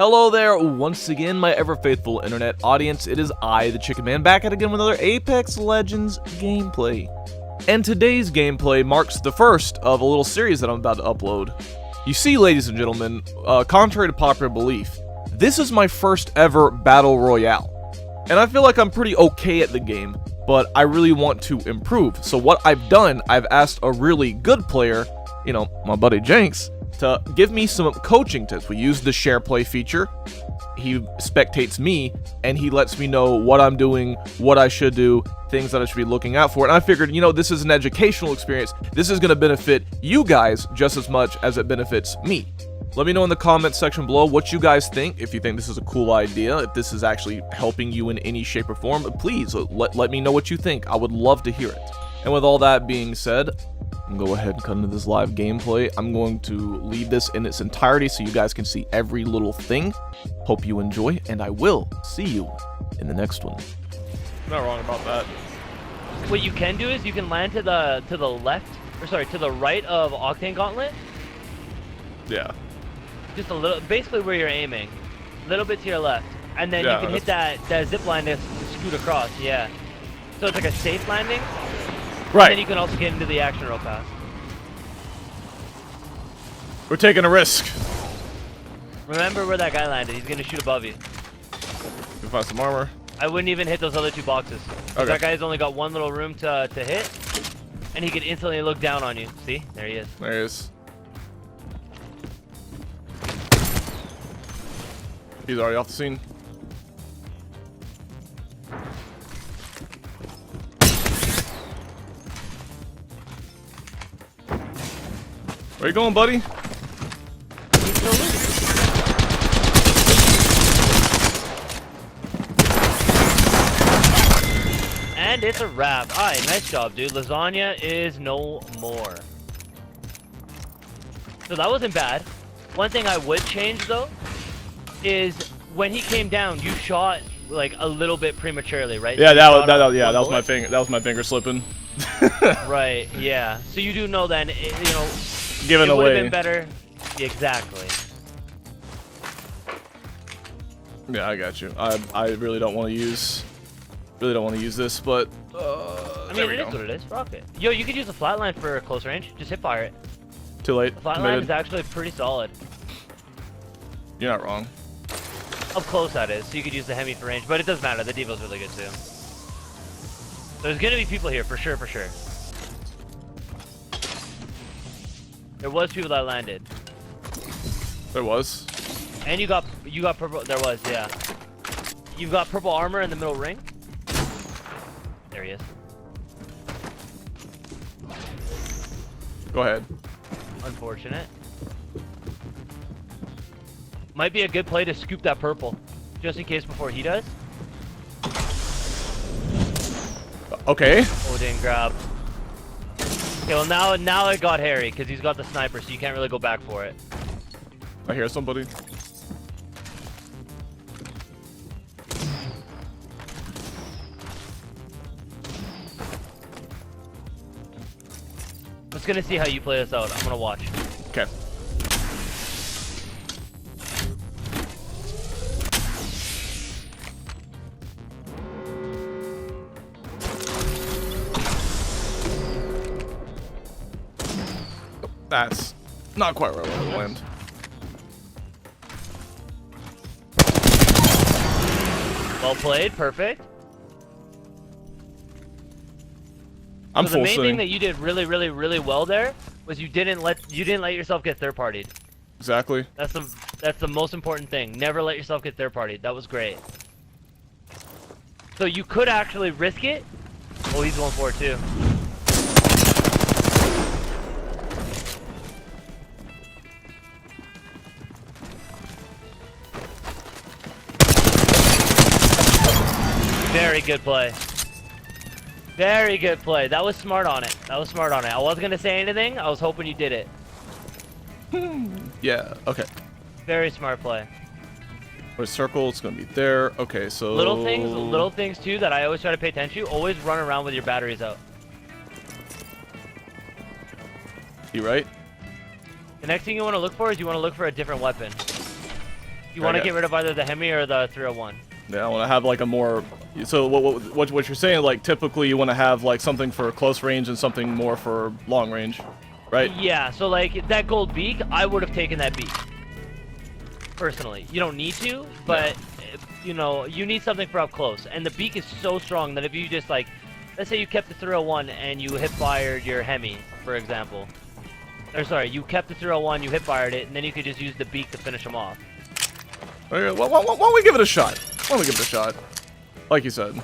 Hello there, once again, my ever-faithful internet audience. It is I, the Chicken Man, back at again with another Apex Legends gameplay. And today's gameplay marks the first of a little series that I'm about to upload. You see, ladies and gentlemen, contrary to popular belief, this is my first ever Battle Royale. And I feel like I'm pretty okay at the game, but I really want to improve. So what I've done, I've asked a really good player, you know, my buddy Jenks, to give me some coaching tips. We use the share play feature. He spectates me, and he lets me know what I'm doing, what I should do, things that I should be looking out for. And I figured, you know, this is an educational experience. This is going to benefit you guys just as much as it benefits me. Let me know in the comments section below what you guys think. If you think this is a cool idea, if this is actually helping you in any shape or form, please let me know what you think. I would love to hear it. And with all that being said, I'm going to go ahead and cut into this live gameplay. I'm going to leave this in its entirety so you guys can see every little thing. Hope you enjoy, and I will see you in the next one. Not wrong about that. What you can do is you can land to the left, or sorry, to the right of Octane Gauntlet. Yeah. Just a little, basically where you're aiming, a little bit to your left, and then you can hit that zip line to scoot across. Yeah. So it's like a safe landing. Right. And then you can also get into the action real fast. We're taking a risk. Remember where that guy landed. He's gonna shoot above you. Can find some armor. I wouldn't even hit those other two boxes. Okay. That guy's only got one little room to hit, and he could instantly look down on you. See? There he is. There he is. He's already off the scene. Where you going, buddy? And it's a wrap. Alright, nice job, dude. Lasagna is no more. So that wasn't bad. One thing I would change, though, is when he came down, you shot like a little bit prematurely, right? Yeah, so that was my finger. That was my finger slipping. Right. Yeah. So you do know then, you know. Giving it would away. have been better. Exactly. Yeah, I got you. I really don't want to use this, but I mean, it is what it is. Rock it. Yo, you could use a flatline for close range. Just hip fire it. Too late. The flatline is actually pretty solid. You're not wrong. Up close, that is. So you could use the Hemi for range, but it doesn't matter. The Devo's really good too. There's gonna be people here for sure, for sure. There was people that landed. There was. And you got purple. There was, yeah. You've got purple armor in the middle ring. There he is. Go ahead. Unfortunate. Might be a good play to scoop that purple, just in case before he does. Okay. Oh, didn't grab. Okay, well now it got hairy because he's got the sniper, so you can't really go back for it. I hear somebody. I'm just gonna see how you play this out. I'm gonna watch. Okay. That's not quite where I want to land. Well played, perfect. I'm so the main thing that you did really well there was you didn't let yourself get third partied. Exactly. That's the most important thing. Never let yourself get third partied. That was great. So you could actually risk it. Oh, he's going for it too. Very good play. Very good play. That was smart on it. That was smart on it. I wasn't gonna say anything. I was hoping you did it. Yeah. Okay. Very smart play. Where's circle? It's gonna be there. Okay. So little things too that I always try to pay attention to. Always run around with your batteries out. You right? The next thing you want to look for is you want to look for a different weapon. You want to get rid of either the Hemi or the 301. Yeah, I want to have like a more. So what you're saying? Like typically you want to have like something for close range and something more for long range, right? Yeah. So like that gold beak, I would have taken that beak. Personally, you don't need to, but you know you need something for up close. And the beak is so strong that if you just like, let's say you kept the 301 and you hip fired your Hemi, for example. Or sorry, you kept the 301, you hip fired it, and then you could just use the beak to finish them off. Okay, why don't we give it a shot? Why don't we give it a shot? Like you said.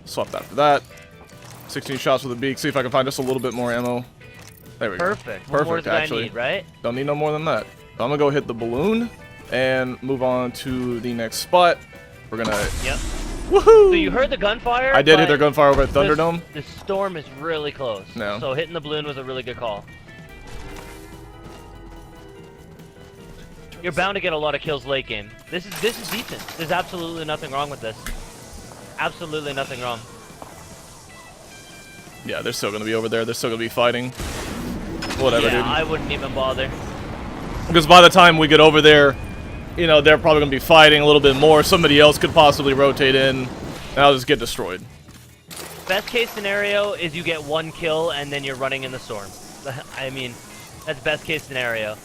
Swap that for that. 16 shots with the beak. See if I can find just a little bit more ammo. There we go. Perfect. What more do I need, right? Don't need no more than that. So I'm gonna go hit the balloon and move on to the next spot. We're gonna. Yep. Woohoo! So you heard the gunfire? I did hit their gunfire over at Thunderdome. The storm is really close. No. So hitting the balloon was a really good call. You're bound to get a lot of kills late game. This is decent. There's absolutely nothing wrong with this. Absolutely nothing wrong. Yeah, they're still gonna be over there. They're still gonna be fighting. Whatever, yeah, dude. I wouldn't even bother. Because by the time we get over there, you know, they're probably gonna be fighting a little bit more. Somebody else could possibly rotate in, and I'll just get destroyed. Best case scenario is you get 1 kill and then you're running in the storm. I mean, that's best case scenario.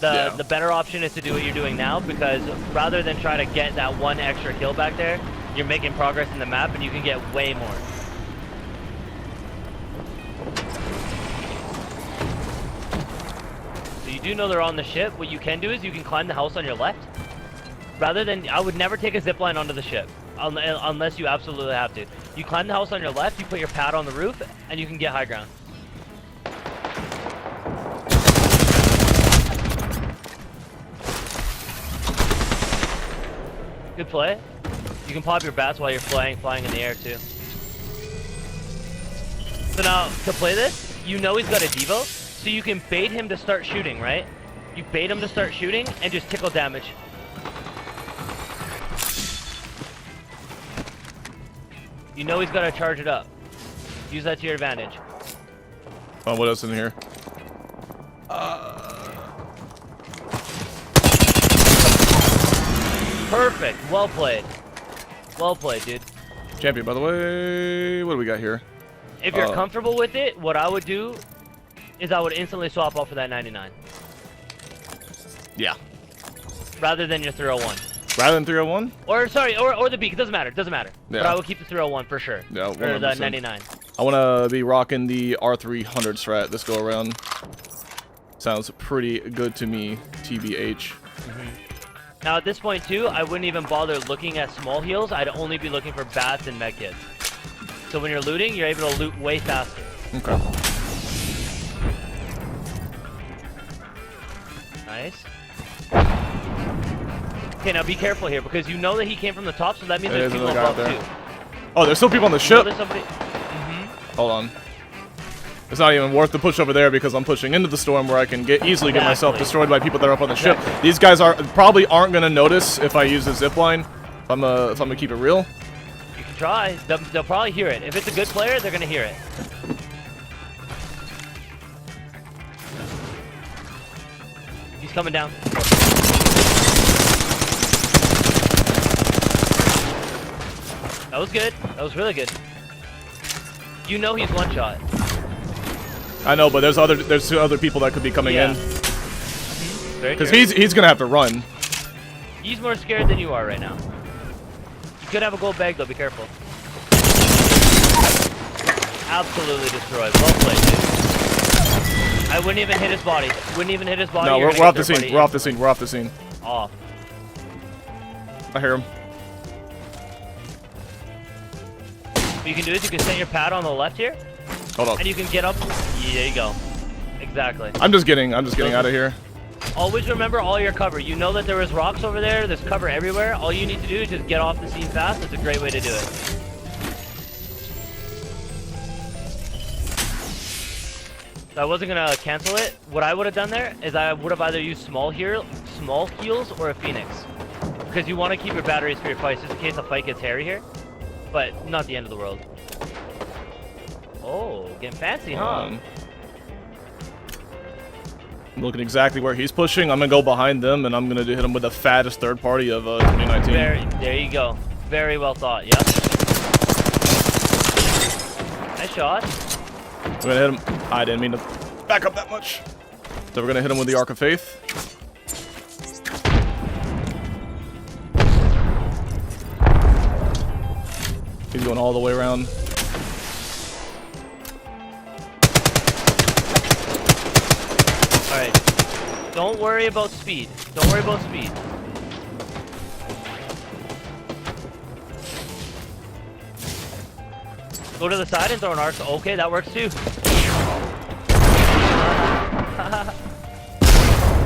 The better option is to do what you're doing now, because rather than try to get that 1 extra kill back there, you're making progress in the map and you can get way more. So you do know they're on the ship. What you can do is you can climb the house on your left. Rather than, I would never take a zipline onto the ship, unless you absolutely have to. You climb the house on your left, you put your pad on the roof, and you can get high ground. Good play. You can pop your bats while you're flying in the air too. So now, to play this, you know he's got a Devo, so you can bait him to start shooting, right? You bait him to start shooting, and just tickle damage. You know he's got to charge it up. Use that to your advantage. Oh, what else in here? Perfect. Well played. Well played, dude. Champion, by the way. What do we got here? If you're comfortable with it, what I would do is I would instantly swap off for that 99. Yeah. Rather than your 301. Rather than 301? Or sorry, or the beak. It doesn't matter. It doesn't matter. Yeah. But I would keep the 301 for sure. Yeah, 100%. Or the 99. I want to be rocking the R300 strat this go around. Sounds pretty good to me, TBH. Now at this point too, I wouldn't even bother looking at small heals. I'd only be looking for bats and medkits. So when you're looting, you're able to loot way faster. Okay. Nice. Okay, now be careful here, because you know that he came from the top, so that means there's people above too. Oh, there's still people on the ship? There's somebody... Hold on. It's not even worth the push over there because I'm pushing into the storm where I can easily get myself destroyed by people that are up on the ship. These guys probably aren't gonna notice if I use the zipline. If I'm gonna keep it real. You can try. They'll probably hear it. If it's a good player, they're gonna hear it. He's coming down. That was good. That was really good. You know he's one shot. I know, but there's 2 other people that could be coming in. Because he's gonna have to run. He's more scared than you are right now. You could have a gold bag though. Be careful. Absolutely destroyed. Well played, dude. I wouldn't even hit his body. Wouldn't even hit his body. No, we're off the scene. We're off the scene. We're off the scene. Off. I hear him. What you can do is you can set your pad on the left here. Hold on. And you can get up. Yeah, there you go. Exactly. I'm just getting out of here. Always remember all your cover. You know that there is rocks over there. There's cover everywhere. All you need to do is just get off the scene fast. It's a great way to do it. So I wasn't gonna cancel it. What I would have done there is I would have either used small heals or a Phoenix, because you want to keep your batteries for your fights just in case a fight gets hairy here. But not the end of the world. Oh, getting fancy, huh? I'm looking exactly where he's pushing. I'm gonna go behind them, and I'm gonna hit him with the fattest third party of 2019. There you go. Very well thought. Yep. Nice shot. We're gonna hit him. I didn't mean to back up that much. So we're gonna hit him with the Arc of Faith. He's going all the way around. Alright. Don't worry about speed. Don't worry about speed. Go to the side and throw an arc. Okay, that works too.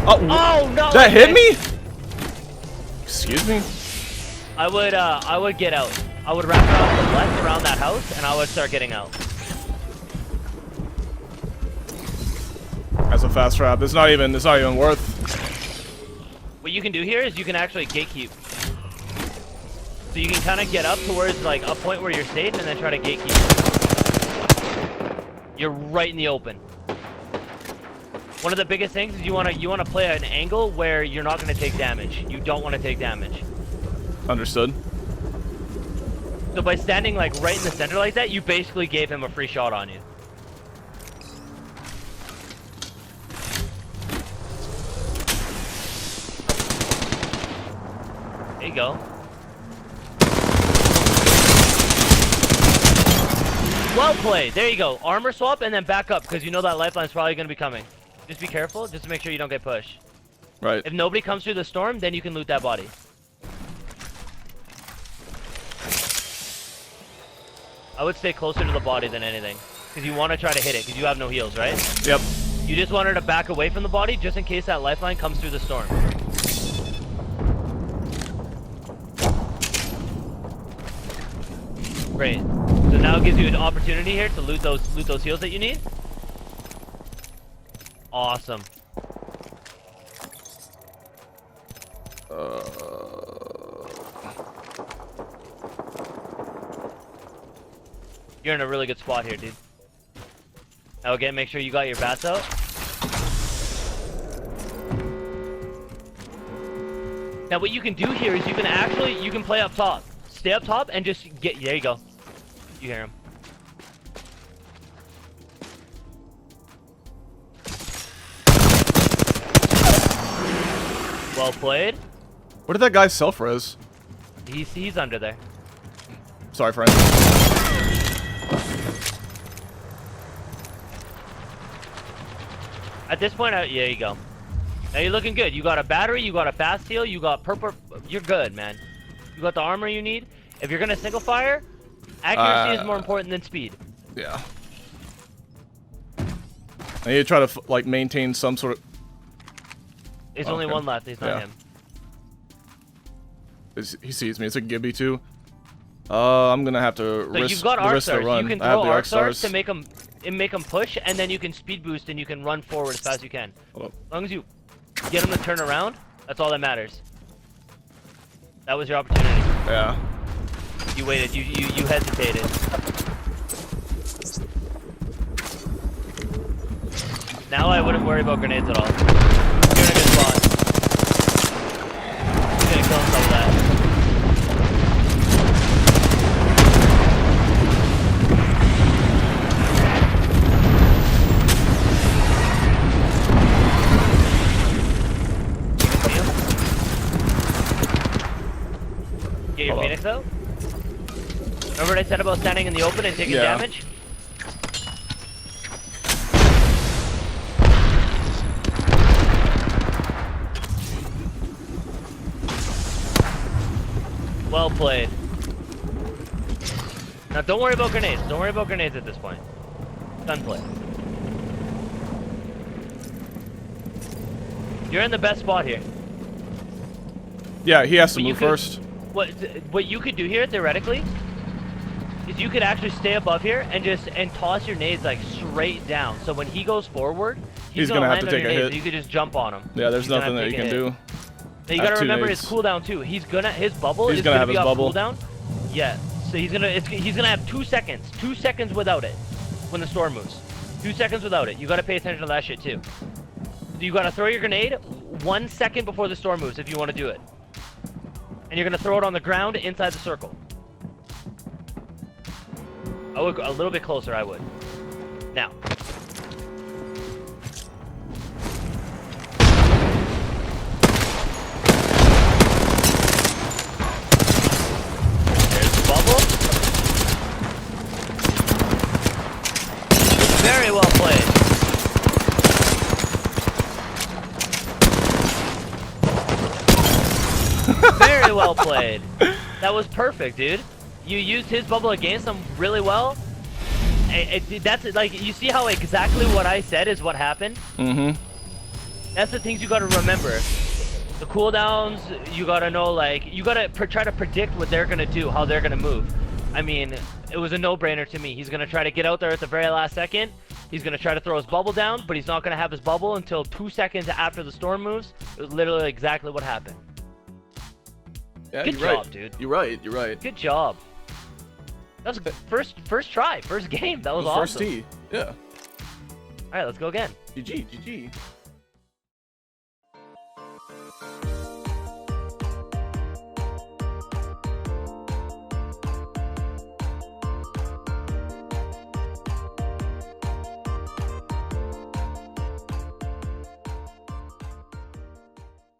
Oh no! That hit me? Excuse me? I would get out. I would wrap around the left around that house, and I would start getting out. That's a fast trap. It's not even worth. What you can do here is you can actually gatekeep. So you can kind of get up towards like a point where you're safe, and then try to gatekeep. You're right in the open. One of the biggest things is you wanna play at an angle where you're not gonna take damage. You don't want to take damage. Understood. So by standing like right in the center like that, you basically gave him a free shot on you. There you go. Well played. There you go. Armor swap and then back up because you know that lifeline's probably going to be coming. Just be careful, just to make sure you don't get pushed. Right. If nobody comes through the storm, then you can loot that body. I would stay closer to the body than anything. Because you want to try to hit it, because you have no heals, right? Yep. You just want her to back away from the body, just in case that lifeline comes through the storm. Great. So now it gives you an opportunity here to loot those heals that you need. Awesome. You're in a really good spot here, dude. Now again, make sure you got your bats out. Now what you can do here is you can play up top. Stay up top and just get, there you go. You hear him. Well played. Where did that guy self-res? He's under there. Sorry, friend. At this point, yeah, you go. Now you're looking good. You got a battery, you got a fast heal, you got purple. You're good, man. You got the armor you need. If you're gonna single fire, accuracy is more important than speed. Yeah. I need to try to like maintain some sort of. There's only one left. He's not him. He sees me. It's a Gibby too. I'm gonna have to So risk, you've got arc risk the stars. run. You can I have throw the arc stars to make them push, and then you can speed boost and you can run forward as fast as you can. Hold up. As long as you get them to turn around, that's all that matters. That was your opportunity. Yeah. You waited. You hesitated. Now I wouldn't worry about grenades at all. You're in a good spot. He's gonna kill himself with that. Get your Phoenix out. Remember what I said about standing in the open and taking damage? Well played. Now don't worry about grenades. Don't worry about grenades at this point. Gunplay. You're in the best spot here. Yeah, he has to move first. What you could do here theoretically is you could actually stay above here and toss your nades like straight down. So when he goes forward, he's gonna have to take a hit. So you could just jump on him. Yeah, there's nothing that you can do. Now you gotta remember his cooldown too. His bubble is gonna be off cooldown. Yeah. So he's gonna have 2 seconds. 2 seconds without it when the storm moves. 2 seconds without it. You gotta pay attention to that shit too. You gotta throw your grenade 1 second before the storm moves if you want to do it. And you're gonna throw it on the ground inside the circle. I would go a little bit closer, I would. Now. There's the bubble. Very well played. Very well played. That was perfect, dude. You used his bubble against him really well. That's like, you see how exactly what I said is what happened? Mm-hmm. That's the things you gotta remember. The cooldowns, you gotta know, like, you gotta try to predict what they're gonna do, how they're gonna move. I mean, it was a no-brainer to me. He's gonna try to get out there at the very last second. He's gonna try to throw his bubble down, but he's not gonna have his bubble until 2 seconds after the storm moves. It was literally exactly what happened. Yeah, Good you're job, right. dude. You're right. You're right. Good job. That was first try, first game. That was First awesome. tee. Yeah. All right, let's go again. GG. GG.